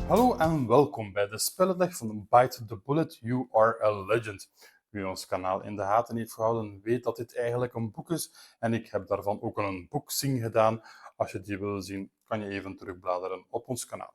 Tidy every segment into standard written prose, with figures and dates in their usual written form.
Hallo en welkom bij de spellendag van Bite the Bullet, You Are a Legend. Wie ons kanaal in de gaten heeft gehouden, weet dat dit eigenlijk een boek is en ik heb daarvan ook een unboxing gedaan. Als je die wil zien, kan je even terugbladeren op ons kanaal.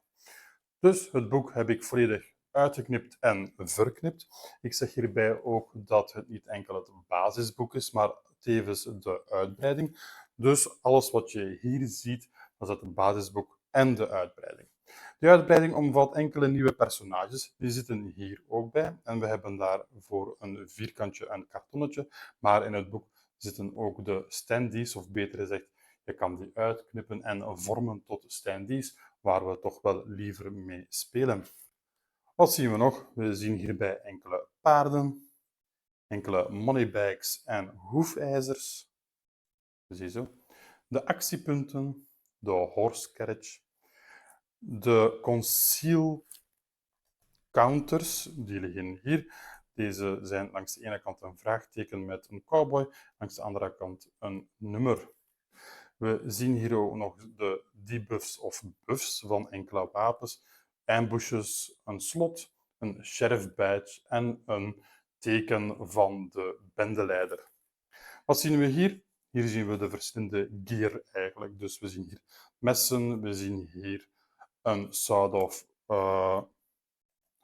Dus het boek heb ik volledig uitgeknipt en verknipt. Ik zeg hierbij ook dat het niet enkel het basisboek is, maar tevens de uitbreiding. Dus alles wat je hier ziet, dat is het basisboek en de uitbreiding. De uitbreiding omvat enkele nieuwe personages. Die zitten hier ook bij. En we hebben daarvoor een vierkantje en kartonnetje. Maar in het boek zitten ook de standees, of beter gezegd, je kan die uitknippen en vormen tot standees, waar we toch wel liever mee spelen. Wat zien we nog? We zien hierbij enkele paarden, enkele moneybags en hoefijzers. Ziezo. De actiepunten, de horse carriage, de conceal counters, die liggen hier. Deze zijn langs de ene kant een vraagteken met een cowboy, langs de andere kant een nummer. We zien hier ook nog de debuffs of buffs van enkele wapens, ambushes, een slot, een sheriff badge en een teken van de bendeleider. Wat zien we hier? Hier zien we de verschillende gear eigenlijk. Dus we zien hier messen, we zien hier een sawed-off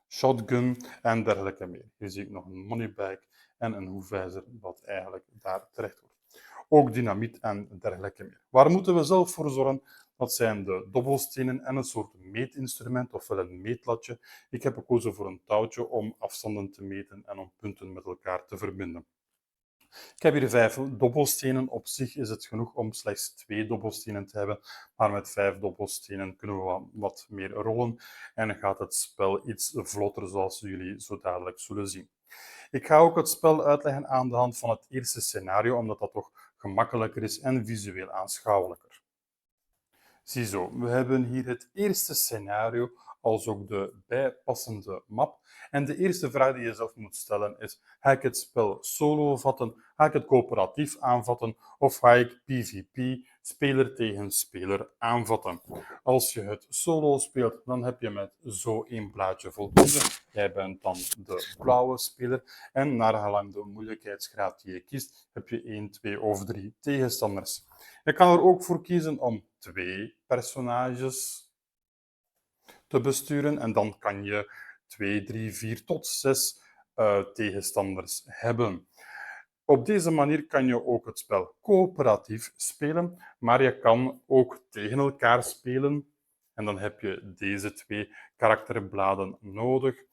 shotgun en dergelijke meer. Hier zie ik nog een moneybag en een hoefijzer dat eigenlijk daar terecht hoort. Ook dynamiet en dergelijke meer. Waar moeten we zelf voor zorgen? Dat zijn de dobbelstenen en een soort meetinstrument, ofwel een meetlatje. Ik heb gekozen voor een touwtje om afstanden te meten en om punten met elkaar te verbinden. Ik heb hier 5 dobbelstenen. Op zich is het genoeg om slechts 2 dobbelstenen te hebben, maar met 5 dobbelstenen kunnen we wat meer rollen en gaat het spel iets vlotter, zoals jullie zo dadelijk zullen zien. Ik ga ook het spel uitleggen aan de hand van het eerste scenario, omdat dat toch gemakkelijker is en visueel aanschouwelijker. Ziezo, we hebben hier het eerste scenario, als ook de bijpassende map. En de eerste vraag die je zelf moet stellen is: ga ik het spel solo vatten, ga ik het coöperatief aanvatten of ga ik PvP, speler tegen speler, aanvatten? Als je het solo speelt, dan heb je met zo één plaatje voldoende. Jij bent dan de blauwe speler en naar gelang de moeilijkheidsgraad die je kiest, heb je 1, 2 of 3 tegenstanders. Je kan er ook voor kiezen om 2 personages te besturen en dan kan je 2, 3, 4 tot 6 tegenstanders hebben. Op deze manier kan je ook het spel coöperatief spelen, maar je kan ook tegen elkaar spelen. En dan heb je deze 2 karakterbladen nodig.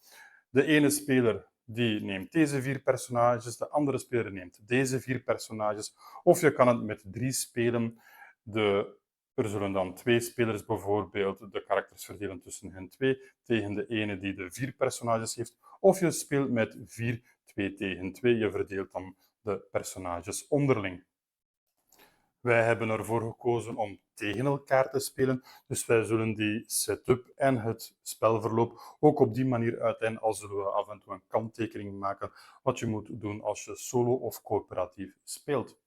De ene speler die neemt deze 4 personages, de andere speler neemt deze 4 personages. Of je kan het met 3 spelen. Er zullen dan 2 spelers bijvoorbeeld de karakters verdelen tussen hen 2 tegen de ene die de 4 personages heeft. Of je speelt met 4, 2 tegen 2. Je verdeelt dan de personages onderling. Wij hebben ervoor gekozen om tegen elkaar te spelen, dus wij zullen die setup en het spelverloop ook op die manier uiteinden, al zullen we af en toe een kanttekening maken wat je moet doen als je solo of coöperatief speelt.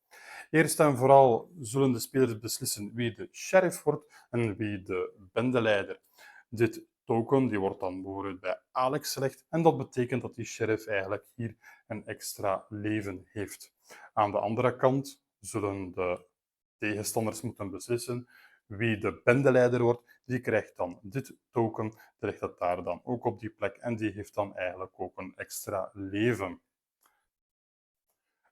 Eerst en vooral zullen de spelers beslissen wie de sheriff wordt en wie de bendeleider. Dit token die wordt dan bijvoorbeeld bij Alex gelegd en dat betekent dat die sheriff eigenlijk hier een extra leven heeft. Aan de andere kant zullen de tegenstanders moeten beslissen wie de bendeleider wordt. Die krijgt dan dit token, die legt het daar dan ook op die plek en die heeft dan eigenlijk ook een extra leven.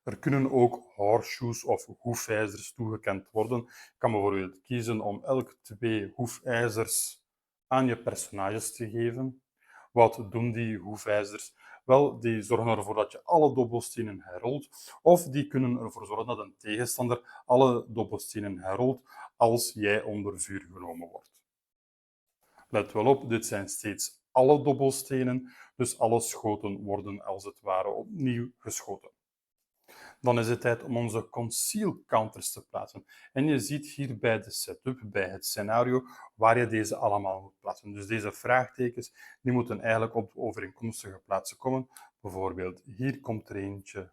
Er kunnen ook horseshoes of hoefijzers toegekend worden. Je kan bijvoorbeeld kiezen om elk 2 hoefijzers aan je personages te geven. Wat doen die hoefijzers? Wel, die zorgen ervoor dat je alle dobbelstenen herrolt, of die kunnen ervoor zorgen dat een tegenstander alle dobbelstenen herrolt als jij onder vuur genomen wordt. Let wel op, dit zijn steeds alle dobbelstenen, dus alle schoten worden als het ware opnieuw geschoten. Dan is het tijd om onze conceal counters te plaatsen. En je ziet hier bij de setup, bij het scenario, waar je deze allemaal moet plaatsen. Dus deze vraagtekens die moeten eigenlijk op overeenkomstige plaatsen komen. Bijvoorbeeld hier komt er eentje,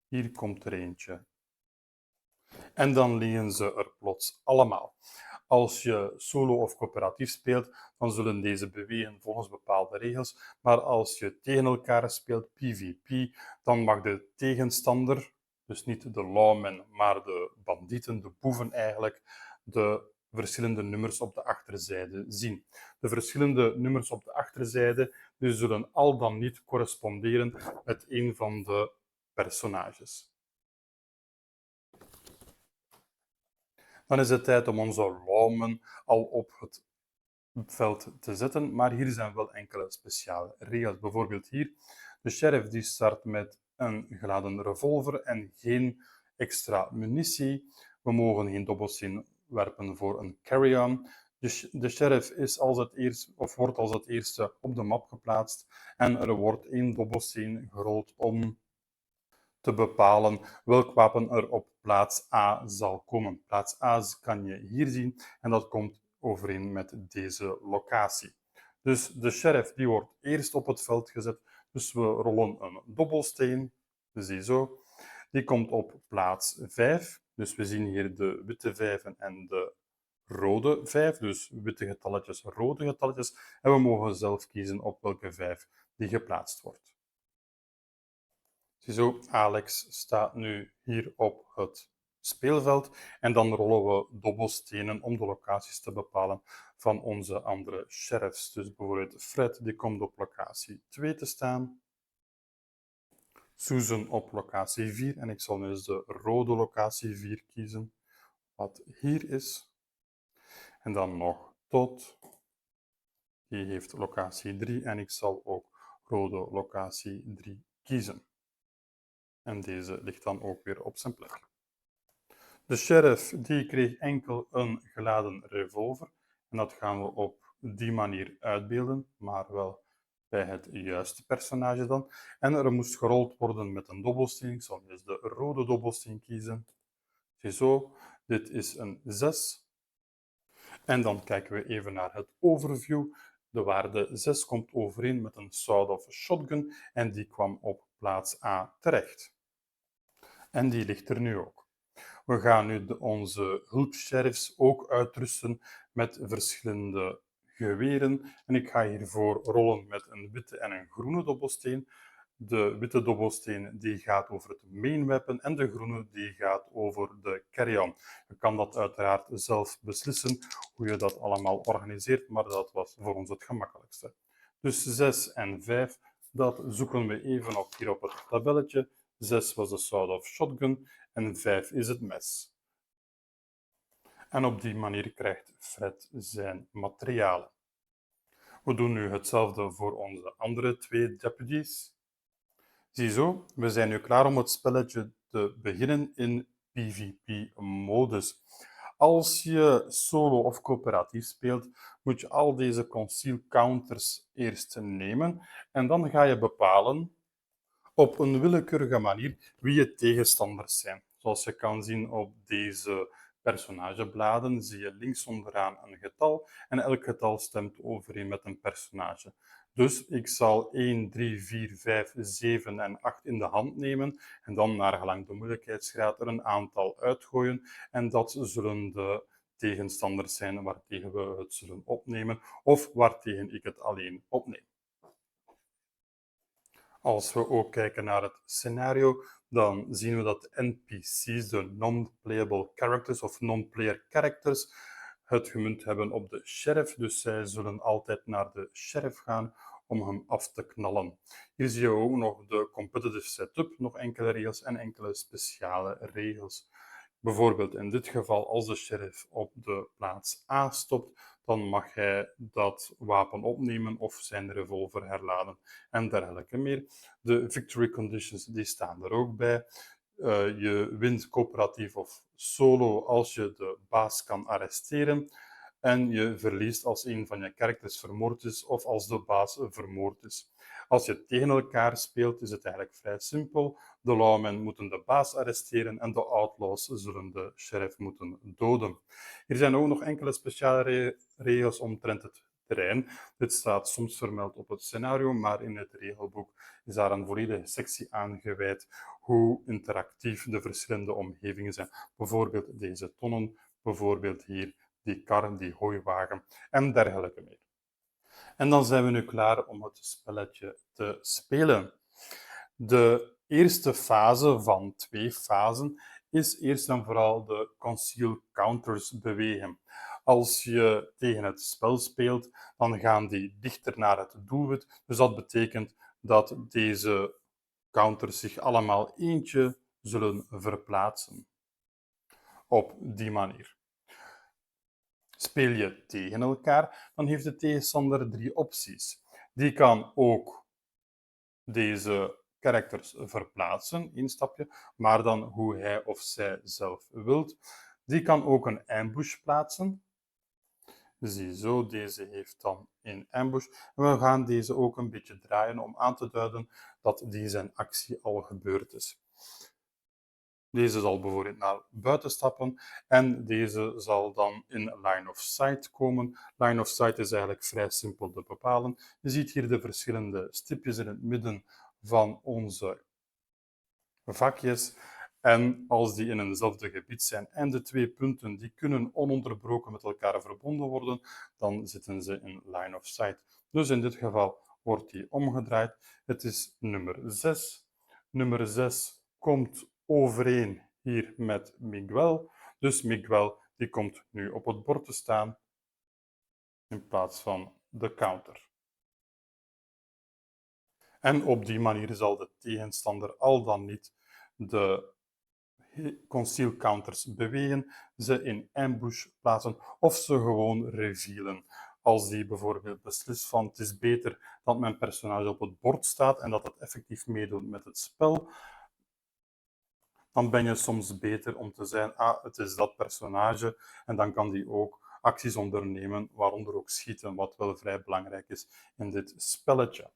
hier komt er eentje. En dan liggen ze er plots allemaal. Als je solo of coöperatief speelt, dan zullen deze bewegen volgens bepaalde regels. Maar als je tegen elkaar speelt, PvP, dan mag de tegenstander, dus niet de lawmen, maar de bandieten, de boeven eigenlijk, de verschillende nummers op de achterzijde zien. De verschillende nummers op de achterzijde zullen al dan niet corresponderen met een van de personages. Dan is het tijd om onze lawmen al op het veld te zetten, maar hier zijn wel enkele speciale regels. Bijvoorbeeld hier, de sheriff die start met een geladen revolver en geen extra munitie. We mogen geen dobbelsteen werpen voor een carry-on. Dus de sheriff is als het eerst, of wordt als het eerste op de map geplaatst en er wordt 1 dobbelsteen gerold om te bepalen welk wapen er op plaats A zal komen. Plaats A kan je hier zien en dat komt overeen met deze locatie. Dus de sheriff die wordt eerst op het veld gezet. Dus we rollen een dobbelsteen. Zie zo. Die komt op plaats 5. Dus we zien hier de witte 5 en de rode 5. Dus witte getalletjes, rode getalletjes. En we mogen zelf kiezen op welke 5 die geplaatst wordt. Ziezo, Alex staat nu hier op het speelveld en dan rollen we dobbelstenen om de locaties te bepalen van onze andere sheriffs. Dus bijvoorbeeld Fred die komt op locatie 2 te staan, Susan op locatie 4 en ik zal nu eens de rode locatie 4 kiezen, wat hier is. En dan nog Todd, die heeft locatie 3 en ik zal ook rode locatie 3 kiezen. En deze ligt dan ook weer op zijn plek. De sheriff die kreeg enkel een geladen revolver. En dat gaan we op die manier uitbeelden, maar wel bij het juiste personage dan. En er moest gerold worden met een dobbelsteen. Ik zal dus de rode dobbelsteen kiezen. Ziezo, dit is een 6. En dan kijken we even naar het overview. De waarde 6 komt overeen met een sawed-off shotgun en die kwam op plaats A terecht. En die ligt er nu ook. We gaan nu onze hulpsheriffs ook uitrusten met verschillende geweren. En ik ga hiervoor rollen met een witte en een groene dobbelsteen. De witte dobbelsteen die gaat over het main weapon en de groene die gaat over de carry-on. Je kan dat uiteraard zelf beslissen hoe je dat allemaal organiseert, maar dat was voor ons het gemakkelijkste. Dus 6 en 5, dat zoeken we even op hier op het tabelletje. 6 was de sawed-off shotgun en 5 is het mes. En op die manier krijgt Fred zijn materialen. We doen nu hetzelfde voor onze andere 2 deputies. Ziezo, we zijn nu klaar om het spelletje te beginnen in PvP-modus. Als je solo of coöperatief speelt, moet je al deze conceal counters eerst nemen en dan ga je bepalen op een willekeurige manier wie je tegenstanders zijn. Zoals je kan zien op deze personagebladen zie je links onderaan een getal en elk getal stemt overeen met een personage. Dus ik zal 1, 3, 4, 5, 7 en 8 in de hand nemen en dan naar gelang de moeilijkheidsgraad er een aantal uitgooien en dat zullen de tegenstanders zijn waartegen we het zullen opnemen of waartegen ik het alleen opneem. Als we ook kijken naar het scenario, dan zien we dat de NPC's, de non-playable characters of non-player characters, het gemunt hebben op de sheriff. Dus zij zullen altijd naar de sheriff gaan om hem af te knallen. Hier zie je ook nog de competitive setup, nog enkele regels en enkele speciale regels. Bijvoorbeeld in dit geval, als de sheriff op de plaats A stopt, dan mag hij dat wapen opnemen of zijn revolver herladen en dergelijke meer. De victory conditions die staan er ook bij. Je wint coöperatief of solo als je de baas kan arresteren. En je verliest als een van je characters vermoord is of als de baas vermoord is. Als je tegen elkaar speelt, is het eigenlijk vrij simpel. De lawmen moeten de baas arresteren en de outlaws zullen de sheriff moeten doden. Er zijn ook nog enkele speciale regels omtrent het terrein. Dit staat soms vermeld op het scenario, maar in het regelboek is daar een volledige sectie aan gewijd hoe interactief de verschillende omgevingen zijn. Bijvoorbeeld deze tonnen, bijvoorbeeld hier die kar, die hooiwagen en dergelijke meer. En dan zijn we nu klaar om het spelletje te spelen. De eerste fase van 2 fasen is eerst en vooral de conceal counters bewegen. Als je tegen het spel speelt, dan gaan die dichter naar het doelwit. Dus dat betekent dat deze counters zich allemaal eentje zullen verplaatsen. Op die manier. Speel je tegen elkaar, dan heeft de tegenstander 3 opties. Die kan ook deze characters verplaatsen, 1 stapje, maar dan hoe hij of zij zelf wilt. Die kan ook een ambush plaatsen. Ziezo, deze heeft dan een ambush. En we gaan deze ook een beetje draaien om aan te duiden dat die zijn actie al gebeurd is. Deze zal bijvoorbeeld naar buiten stappen en deze zal dan in line of sight komen. Line of sight is eigenlijk vrij simpel te bepalen. Je ziet hier de verschillende stipjes in het midden van onze vakjes. En als die in eenzelfde gebied zijn en de 2 punten die kunnen ononderbroken met elkaar verbonden worden, dan zitten ze in line of sight. Dus in dit geval wordt die omgedraaid. Het is nummer 6. Nummer 6 komt overeen hier met Miguel. Dus Miguel die komt nu op het bord te staan in plaats van de counter. En op die manier zal de tegenstander al dan niet de conceal counters bewegen, ze in ambush plaatsen of ze gewoon revealen. Als die bijvoorbeeld beslist van het is beter dat mijn personage op het bord staat en dat het effectief meedoet met het spel, dan ben je soms beter om te zijn, het is dat personage, en dan kan die ook acties ondernemen, waaronder ook schieten, wat wel vrij belangrijk is in dit spelletje.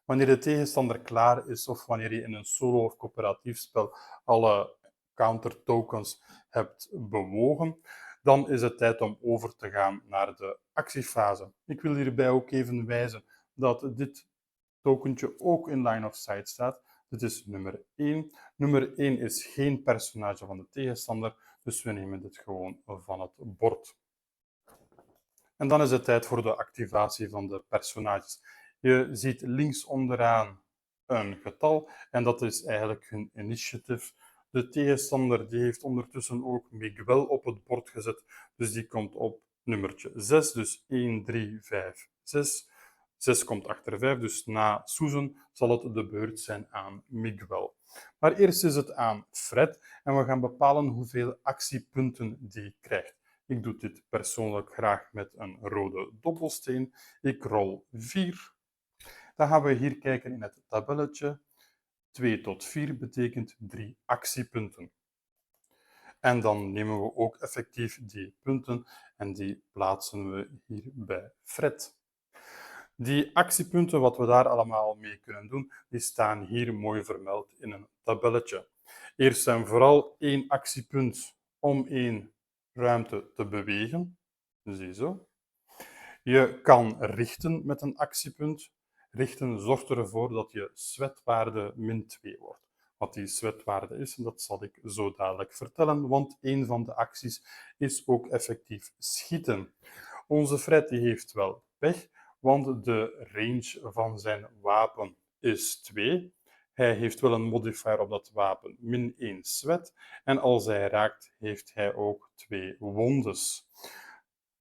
Wanneer de tegenstander klaar is of wanneer je in een solo of coöperatief spel alle counter tokens hebt bewogen, dan is het tijd om over te gaan naar de actiefase. Ik wil hierbij ook even wijzen dat dit tokentje ook in line of sight staat. Dit is nummer 1. Nummer 1 is geen personage van de tegenstander, dus we nemen dit gewoon van het bord. En dan is het tijd voor de activatie van de personages. Je ziet links onderaan een getal en dat is eigenlijk hun initiative. De tegenstander die heeft ondertussen ook Miguel op het bord gezet, dus die komt op nummertje 6, dus 1, 3, 5, 6. 6 komt achter 5, dus na Susan zal het de beurt zijn aan Miguel. Maar eerst is het aan Fred en we gaan bepalen hoeveel actiepunten die krijgt. Ik doe dit persoonlijk graag met een rode dobbelsteen. Ik rol 4. Dan gaan we hier kijken in het tabelletje. 2 tot 4 betekent 3 actiepunten. En dan nemen we ook effectief die punten en die plaatsen we hier bij Fred. Die actiepunten, wat we daar allemaal mee kunnen doen, die staan hier mooi vermeld in een tabelletje. Eerst en vooral 1 actiepunt om 1 ruimte te bewegen. Ziezo. Je kan richten met een actiepunt. Richten zorgt ervoor dat je sweatwaarde min 2 wordt. Wat die sweatwaarde is, dat zal ik zo dadelijk vertellen, want een van de acties is ook effectief schieten. Onze Fred die heeft wel pech, want de range van zijn wapen is 2. Hij heeft wel een modifier op dat wapen, min 1 sweat. En als hij raakt, heeft hij ook 2 wondes.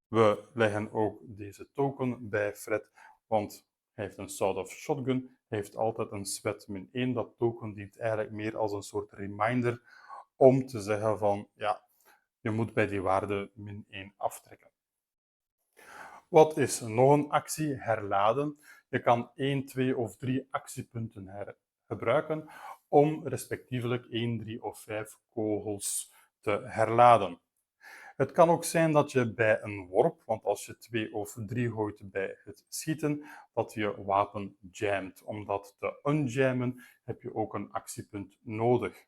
We leggen ook deze token bij Fred, want hij heeft een sawed-off shotgun. Hij heeft altijd een sweat min 1. Dat token dient eigenlijk meer als een soort reminder om te zeggen van, ja, je moet bij die waarde min 1 aftrekken. Wat is nog een actie? Herladen. Je kan 1, 2 of 3 actiepunten gebruiken om respectievelijk 1, 3 of 5 kogels te herladen. Het kan ook zijn dat je bij een worp, want als je 2 of 3 gooit bij het schieten, dat je wapen jamt. Om dat te unjammen heb je ook een actiepunt nodig.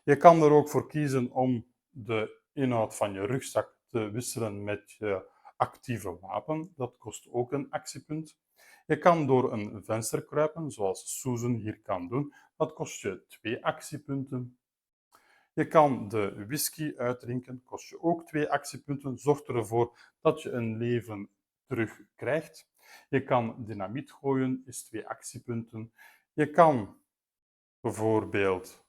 Je kan er ook voor kiezen om de inhoud van je rugzak te wisselen met je actieve wapen, dat kost ook een actiepunt. Je kan door een venster kruipen, zoals Susan hier kan doen. Dat kost je 2 actiepunten. Je kan de whisky uitdrinken, kost je ook 2 actiepunten. Zorg ervoor dat je een leven terugkrijgt. Je kan dynamiet gooien, is 2 actiepunten. Je kan bijvoorbeeld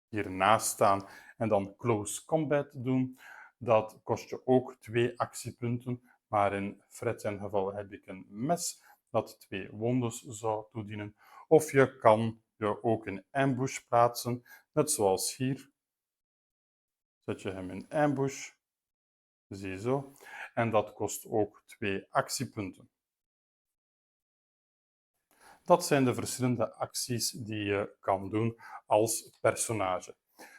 hiernaast staan en dan close combat doen. Dat kost je ook 2 actiepunten, maar in Fred zijn geval heb ik een mes dat 2 wondes zou toedienen. Of je kan je ook in ambush plaatsen, net zoals hier. Zet je hem in ambush, ziezo, en dat kost ook 2 actiepunten. Dat zijn de verschillende acties die je kan doen als personage.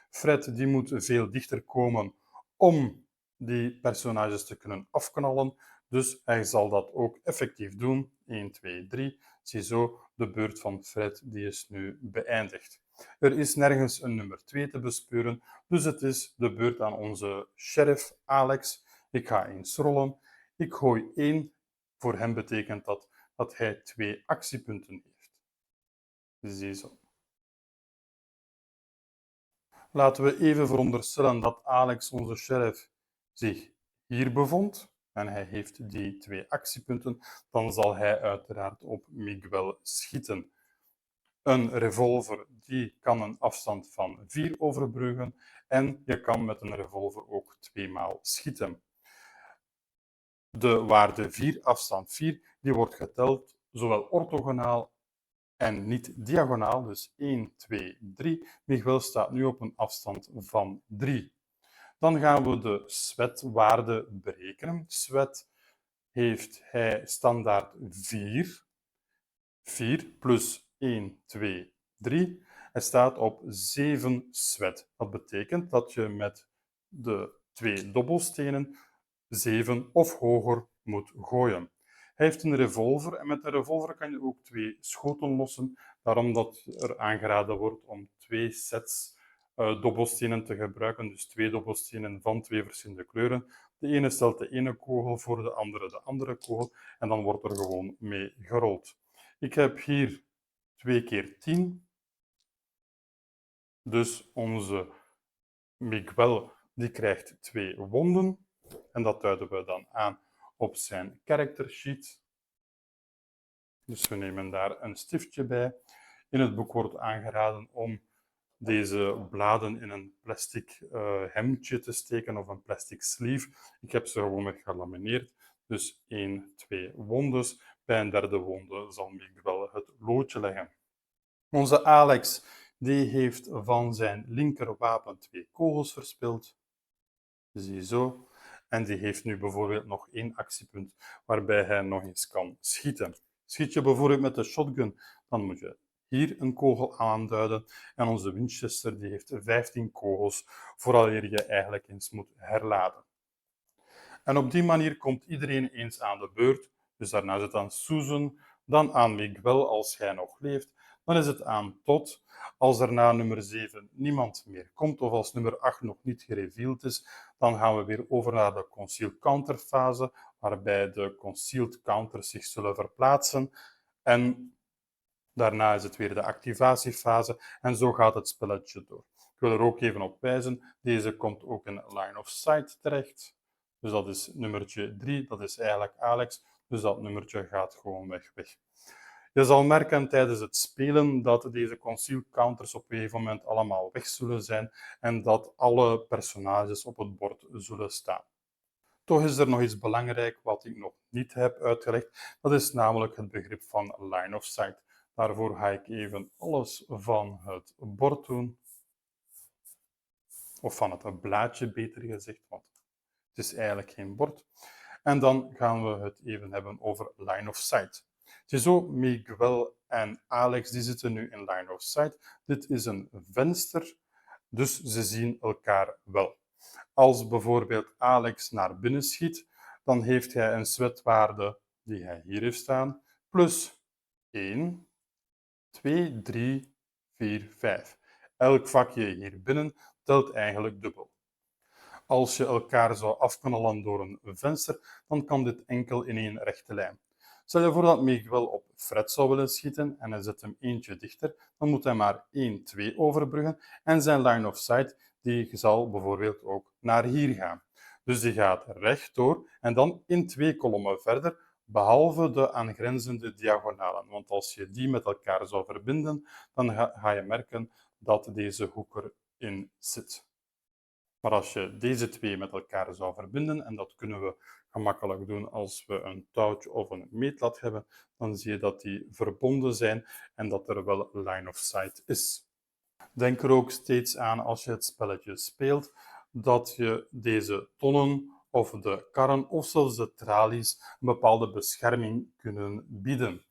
Fred die moet veel dichter komen om die personages te kunnen afknallen. Dus hij zal dat ook effectief doen. 1, 2, 3. Ziezo, de beurt van Fred die is nu beëindigd. Er is nergens een nummer 2 te bespeuren, dus het is de beurt aan onze sheriff Alex. Ik ga eens rollen. Ik gooi 1. Voor hem betekent dat hij 2 actiepunten heeft. Ziezo. Laten we even veronderstellen dat Alex, onze sheriff, zich hier bevond en hij heeft die 2 actiepunten, dan zal hij uiteraard op Miguel schieten. Een revolver die kan een afstand van 4 overbruggen en je kan met een revolver ook 2 maal schieten. De waarde 4, afstand 4, die wordt geteld zowel orthogonaal en niet diagonaal, dus 1, 2, 3. Miguel staat nu op een afstand van 3. Dan gaan we de SWET-waarde berekenen. SWET heeft hij standaard 4. 4 plus 1, 2, 3. Hij staat op 7 SWET. Dat betekent dat je met de 2 dobbelstenen 7 of hoger moet gooien. Hij heeft een revolver en met een revolver kan je ook 2 schoten lossen. Daarom dat er aangeraden wordt om 2 sets dobbelstenen te gebruiken. Dus 2 dobbelstenen van 2 verschillende kleuren. De ene stelt de ene kogel voor, de andere kogel. En dan wordt er gewoon mee gerold. Ik heb hier 2 keer 10. Dus onze Miguel die krijgt 2 wonden. En dat duiden we dan aan op zijn character sheet. Dus we nemen daar een stiftje bij. In het boek wordt aangeraden om deze bladen in een plastic hemdje te steken of een plastic sleeve. Ik heb ze gewoon met gelamineerd. Dus 1, 2 wondes. Bij een derde wonde zal Miguel het loodje leggen. Onze Alex die heeft van zijn linkerwapen 2 kogels verspild. Ziezo. En die heeft nu bijvoorbeeld nog 1 actiepunt waarbij hij nog eens kan schieten. Schiet je bijvoorbeeld met de shotgun, dan moet je hier een kogel aanduiden. En onze Winchester die heeft 15 kogels, vooraleer je eigenlijk eens moet herladen. En op die manier komt iedereen eens aan de beurt. Dus daarna is het aan Susan, dan aan Miguel als hij nog leeft. Dan is het aan Todd. Als er na nummer 7 niemand meer komt, of als nummer 8 nog niet gereveeld is, dan gaan we weer over naar de concealed counter fase, waarbij de concealed counters zich zullen verplaatsen. En daarna is het weer de activatiefase en zo gaat het spelletje door. Ik wil er ook even op wijzen, deze komt ook in line of sight terecht. Dus dat is nummertje 3, dat is eigenlijk Alex, dus dat nummertje gaat gewoon weg. Je zal merken tijdens het spelen dat deze concealed counters op een gegeven moment allemaal weg zullen zijn en dat alle personages op het bord zullen staan. Toch is er nog iets belangrijk wat ik nog niet heb uitgelegd. Dat is namelijk het begrip van line of sight. Daarvoor ga ik even alles van het bord doen. Of van het blaadje, beter gezegd, want het is eigenlijk geen bord. En dan gaan we het even hebben over line of sight. Ziezo, Miguel en Alex die zitten nu in line of sight. Dit is een venster, dus ze zien elkaar wel. Als bijvoorbeeld Alex naar binnen schiet, dan heeft hij een SWET-waarde die hij hier heeft staan, plus 1, 2, 3, 4, 5. Elk vakje hier binnen telt eigenlijk dubbel. Als je elkaar zou afknallen door een venster, dan kan dit enkel in één rechte lijn. Stel je voor dat Miguel op Fred zou willen schieten en hij zet hem eentje dichter, dan moet hij maar 1, 2 overbruggen en zijn line of sight die zal bijvoorbeeld ook naar hier gaan. Dus die gaat rechtdoor en dan in 2 kolommen verder, behalve de aangrenzende diagonalen. Want als je die met elkaar zou verbinden, dan ga je merken dat deze hoek erin zit. Maar als je deze twee met elkaar zou verbinden, en dat kunnen we gemakkelijk doen als we een touwtje of een meetlat hebben, dan zie je dat die verbonden zijn en dat er wel line of sight is. Denk er ook steeds aan als je het spelletje speelt, dat je deze tonnen of de karren of zelfs de tralies een bepaalde bescherming kunnen bieden.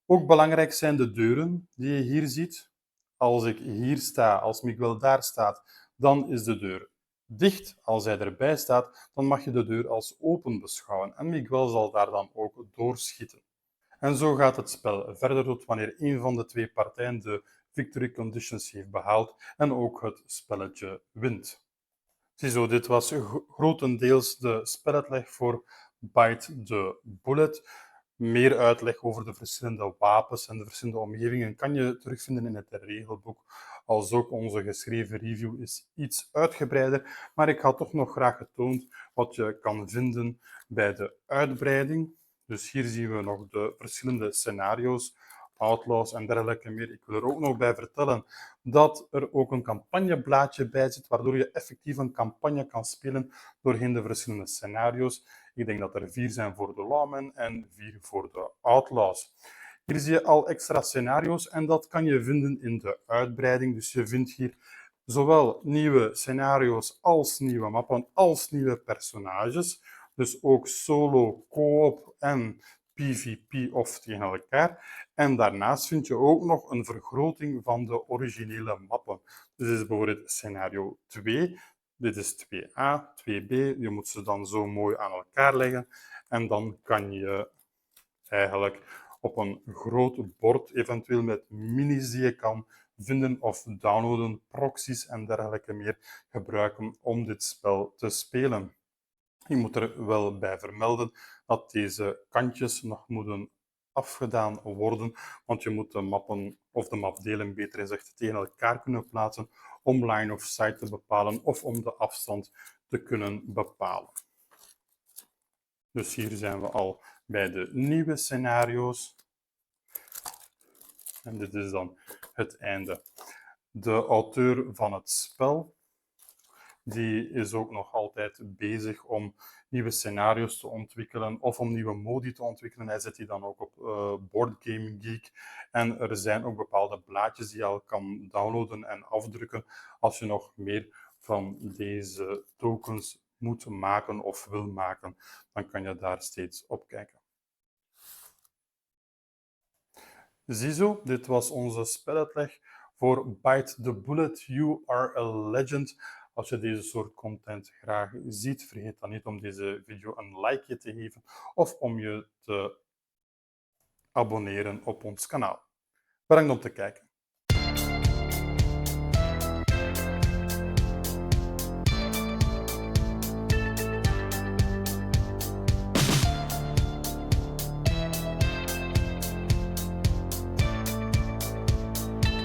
Ook belangrijk zijn de deuren die je hier ziet. Als ik hier sta, als Miguel daar staat, dan is de deur dicht. Als hij erbij staat, dan mag je de deur als open beschouwen en Miguel zal daar dan ook doorschieten. En zo gaat het spel verder tot wanneer een van de twee partijen de victory conditions heeft behaald en ook het spelletje wint. Ziezo, dit was grotendeels de speluitleg voor Bite the Bullet. Meer uitleg over de verschillende wapens en de verschillende omgevingen kan je terugvinden in het regelboek. Als ook onze geschreven review is iets uitgebreider, maar ik had toch nog graag getoond wat je kan vinden bij de uitbreiding. Dus hier zien we nog de verschillende scenario's, outlaws en dergelijke meer. Ik wil er ook nog bij vertellen dat er ook een campagneblaadje bij zit, waardoor je effectief een campagne kan spelen doorheen de verschillende scenario's. Ik denk dat er 4 zijn voor de lawmen en 4 voor de outlaws. Hier zie je al extra scenario's en dat kan je vinden in de uitbreiding. Dus je vindt hier zowel nieuwe scenario's als nieuwe mappen, als nieuwe personages. Dus ook solo, co-op en PvP of tegen elkaar. En daarnaast vind je ook nog een vergroting van de originele mappen. Dus dit is bijvoorbeeld scenario 2. Dit is 2a, 2b. Je moet ze dan zo mooi aan elkaar leggen. En dan kan je eigenlijk op een groot bord, eventueel met minis die je kan vinden of downloaden, proxies en dergelijke meer gebruiken om dit spel te spelen. Je moet er wel bij vermelden dat deze kantjes nog moeten afgedaan worden, want je moet de mappen of de mapdelen beter gezegd tegen elkaar kunnen plaatsen om line of sight te bepalen of om de afstand te kunnen bepalen. Dus hier zijn we al bij de nieuwe scenario's. En dit is dan het einde. De auteur van het spel die is ook nog altijd bezig om nieuwe scenario's te ontwikkelen of om nieuwe modi te ontwikkelen. Hij zet die dan ook op Board Game Geek. En er zijn ook bepaalde blaadjes die je al kan downloaden en afdrukken als je nog meer van deze tokens moet maken of wil maken. Dan kan je daar steeds op kijken. Ziezo, dit was onze speluitleg voor Bite the Bullet, You Are a Legend. Als je deze soort content graag ziet, vergeet dan niet om deze video een likeje te geven of om je te abonneren op ons kanaal. Bedankt om te kijken.